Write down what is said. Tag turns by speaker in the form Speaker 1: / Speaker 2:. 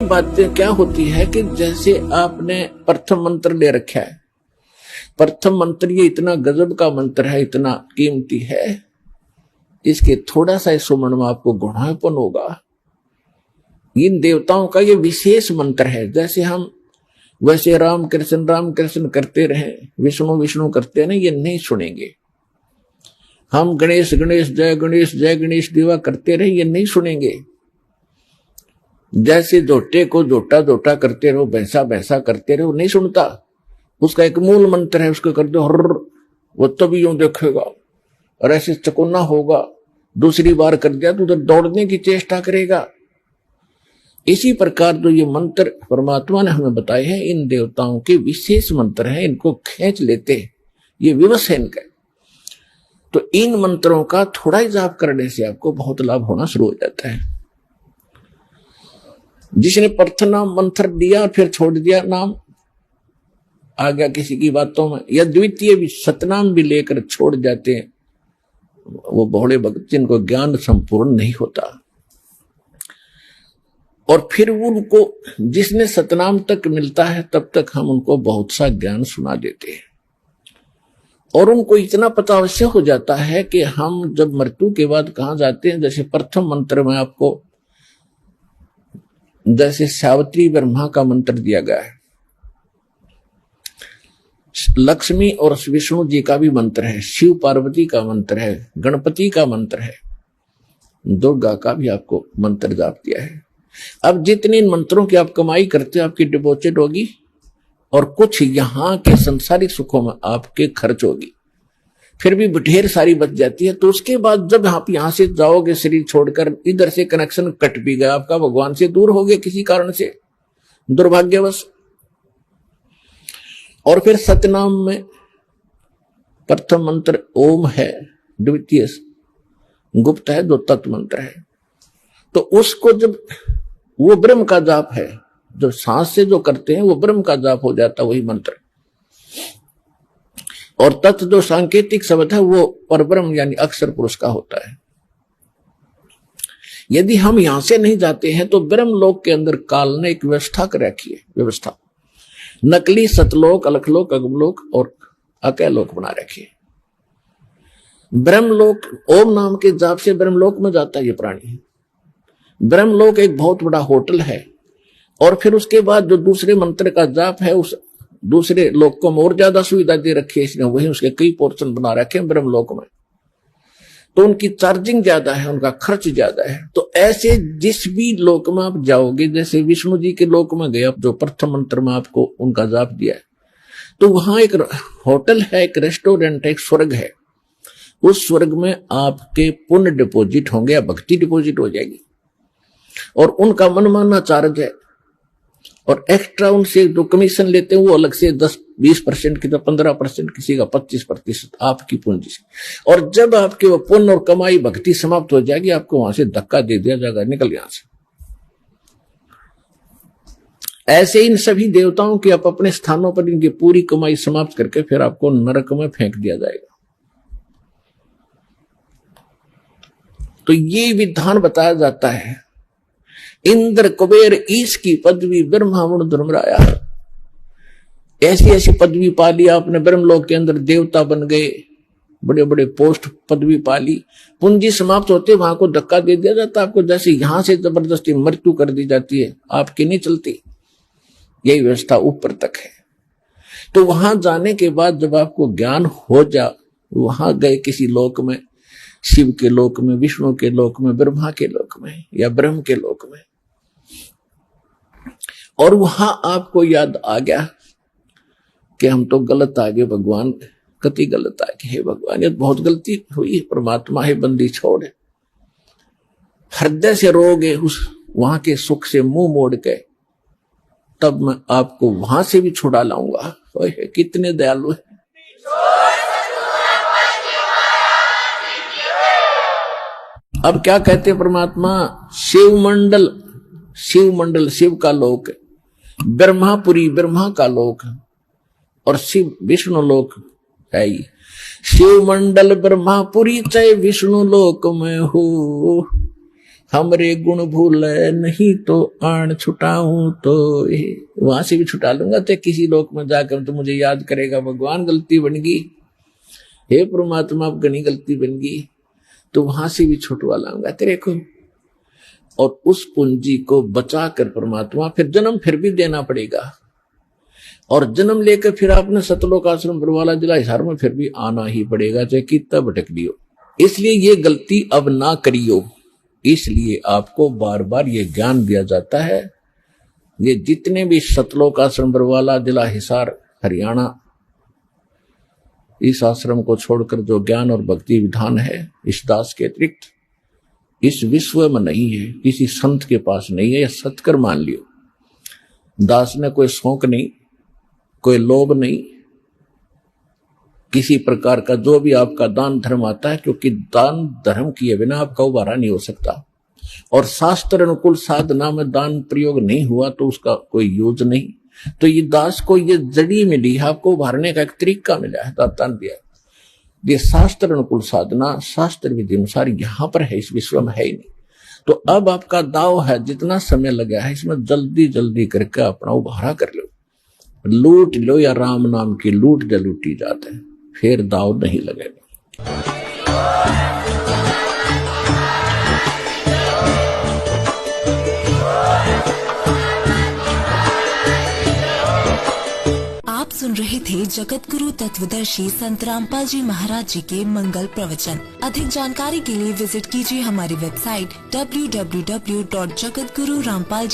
Speaker 1: बातें क्या होती है कि जैसे आपने प्रथम मंत्र ले रखा है, प्रथम मंत्र ये इतना गजब का मंत्र है, इतना कीमती है, इसके थोड़ा सा सुमन में आपको गुणापन होगा। इन देवताओं का ये विशेष मंत्र है। जैसे हम वैसे राम कृष्ण करते रहे, विष्णु विष्णु करते रहे, ये नहीं सुनेंगे। हम गणेश गणेश जय गणेश देवा करते रहे, ये नहीं सुनेंगे। जैसे जोटे को जोटा जोटा करते रहो, भैंसा भैंसा करते रहो, नहीं सुनता। उसका एक मूल मंत्र है, उसको कर दो हर, वो तभी यूं देखेगा और ऐसे चकोना होगा। दूसरी बार कर दिया तो उधर दौड़ने की चेष्टा करेगा। इसी प्रकार जो ये मंत्र परमात्मा ने हमें बताए हैं, इन देवताओं के विशेष मंत्र हैं, इनको खींच लेते, ये विवश है इनका। तो इन मंत्रों का थोड़ा ही जाप करने से आपको बहुत लाभ होना शुरू हो जाता है। जिसने प्रथम मंत्र दिया और फिर छोड़ दिया, नाम आ गया किसी की बातों में, या द्वितीय भी सतनाम भी लेकर छोड़ जाते हैं, वो भोले भक्त जिनको ज्ञान संपूर्ण नहीं होता। और फिर उनको जिसने सतनाम तक मिलता है, तब तक हम उनको बहुत सा ज्ञान सुना देते हैं और उनको इतना पता अवश्य हो जाता है कि हम जब मृत्यु के बाद कहां जाते हैं। जैसे प्रथम मंत्र में आपको जैसे सावित्री ब्रह्मा का मंत्र दिया गया है, लक्ष्मी और विष्णु जी का भी मंत्र है, शिव पार्वती का मंत्र है, गणपति का मंत्र है, दुर्गा का भी आपको मंत्र जाप दिया है। अब जितने इन मंत्रों की आप कमाई करते हो, आपकी डिपॉजिट होगी और कुछ यहां के संसारिक सुखों में आपके खर्च होगी, फिर भी ढेर सारी बच जाती है। तो उसके बाद जब आप यहां से जाओगे, शरीर छोड़कर, इधर से कनेक्शन कट भी गया आपका, भगवान से दूर हो गए किसी कारण से, दुर्भाग्यवश। और फिर सतनाम में प्रथम मंत्र ओम है, द्वितीय गुप्त है, जो तत्व मंत्र है। तो उसको जब वो ब्रह्म का जाप है, जो सांस से जो करते हैं वो ब्रह्म का जाप हो जाता, वही मंत्र। और तत्व जो सांकेतिक शब्द है वो परब्रह्म यानी अक्षर पुरुष का होता है। यदि हम यहां से नहीं जाते हैं तो ब्रह्म लोक के अंदर काल ने एक व्यवस्था कर रखी है, व्यवस्था नकली सतलोक, अलखलोक, अगमलोक और अकैलोक बना रखी है। ब्रह्मलोक ओम नाम के जाप से ब्रह्मलोक में जाता है ये प्राणी। ब्रह्मलोक एक बहुत बड़ा होटल है और फिर उसके बाद जो दूसरे मंत्र का जाप है, उस दूसरे लोक को और ज्यादा सुविधा दे रखी है इसने, वही उसके कई पोर्शन बना रखे हैं ब्रह्मलोक में। तो उनकी चार्जिंग ज्यादा है, उनका खर्च ज्यादा है। तो ऐसे जिस भी लोक में आप जाओगे, जैसे विष्णु जी के लोक में गए, जो प्रथम मंत्र में आपको उनका जाप दिया है, तो वहां एक होटल है, एक रेस्टोरेंट है, एक स्वर्ग है। उस स्वर्ग में आपके पुण्य डिपॉजिट होंगे या भक्ति डिपॉजिट हो जाएगी और उनका मनमाना चार्ज है। और एक्स्ट्रा उनसे जो कमीशन लेते हैं वो अलग से 10-20% की, तो 15%, किसी का 25% आपकी पूंजी से। और जब आपके वो पुण्य और कमाई भक्ति समाप्त हो जाएगी, आपको वहां से धक्का दे दिया जाएगा, निकल यहां से। ऐसे इन सभी देवताओं की आप अपने स्थानों पर इनकी पूरी कमाई समाप्त करके फिर आपको नरक में फेंक दिया जाएगा। तो ये विधान बताया जाता है। इंद्र कुबेर ईश की पदवी ब्रह्मावण धर्मराया, ऐसी ऐसी पदवी पाली आपने, ब्रह्मलोक के अंदर देवता बन गए, बड़े बड़े पोस्ट पदवी पाली, पूंजी समाप्त होते वहां को धक्का दे दिया जाता आपको। जैसे यहां से जबरदस्ती मृत्यु कर दी जाती है, आपकी नहीं चलती, यही व्यवस्था ऊपर तक है। तो वहां जाने के बाद जब आपको ज्ञान हो जा, वहां गए किसी लोक में, शिव के लोक में, विष्णु के लोक में, ब्रह्मा के लोक में या ब्रह्म के लोक में, और वहां आपको याद आ गया कि हम तो गलत आ गए भगवान, कति गलत आ गए, हे भगवान ये बहुत गलती हुई है, परमात्मा है बंदी छोड़, हृदय से रोगे उस वहां के सुख से मुंह मोड़ के, तब मैं आपको वहां से भी छुड़ा लाऊंगा। कितने दयालु है। अब क्या कहते हैं परमात्मा, शिव मंडल शिव का लोक, ब्रह्मापुरी ब्रह्मा का लोक, और शिव विष्णु लोक है ही। शिव मंडल ब्रह्मापुरी चाहे विष्णु लोक में हो, हमरे गुण भूले नहीं तो आण छुटाऊं तो वहां से भी छुटा लूंगा। तो किसी लोक में जाकर तो मुझे याद करेगा, भगवान गलती बन गई, हे परमात्मा अब घनी गलती बन गई, तो वहां से भी छुटवा लाऊंगा तेरे को। और उस पूंजी को बचा कर परमात्मा फिर जन्म फिर भी देना पड़ेगा, और जन्म लेकर फिर आपने सतलोक आश्रम बरवाला जिला हिसार में फिर भी आना ही पड़ेगा, चाहे कितना भटक लियो। इसलिए ये गलती अब ना करियो। इसलिए आपको बार बार ये ज्ञान दिया जाता है। ये जितने भी सतलोक आश्रम बरवाला जिला हिसार हरियाणा, इस आश्रम को छोड़कर जो ज्ञान और भक्ति विधान है इस दास के अतिरिक्त इस विश्व में नहीं है, किसी संत के पास नहीं है। यह सत्कर मान लियो। दास ने कोई शौक नहीं, कोई लोभ नहीं, किसी प्रकार का जो भी आपका दान धर्म आता है, क्योंकि दान धर्म किए बिना आपका उबारा नहीं हो सकता। और शास्त्र अनुकूल साधना में दान प्रयोग नहीं हुआ तो उसका कोई यूज नहीं। तो ये दास को ये जड़ी मिली है, आपको उभारने का एक तरीका मिला है, दातान दिया। ये शास्त्र अनुकूल साधना, शास्त्र विधि अनुसार यहां पर है, इस विश्व में है ही नहीं। तो अब आपका दाव है, जितना समय लगा है इसमें जल्दी जल्दी करके अपना उभारा कर लो। लूट लो या राम नाम की लूट जो लूटी जाते हैं, फिर दाव नहीं लगेगा।
Speaker 2: आप सुन रहे थे जगत गुरु तत्वदर्शी संत रामपाल जी महाराज जी के मंगल प्रवचन। अधिक जानकारी के लिए विजिट कीजिए हमारी वेबसाइट www.jagatgururampalji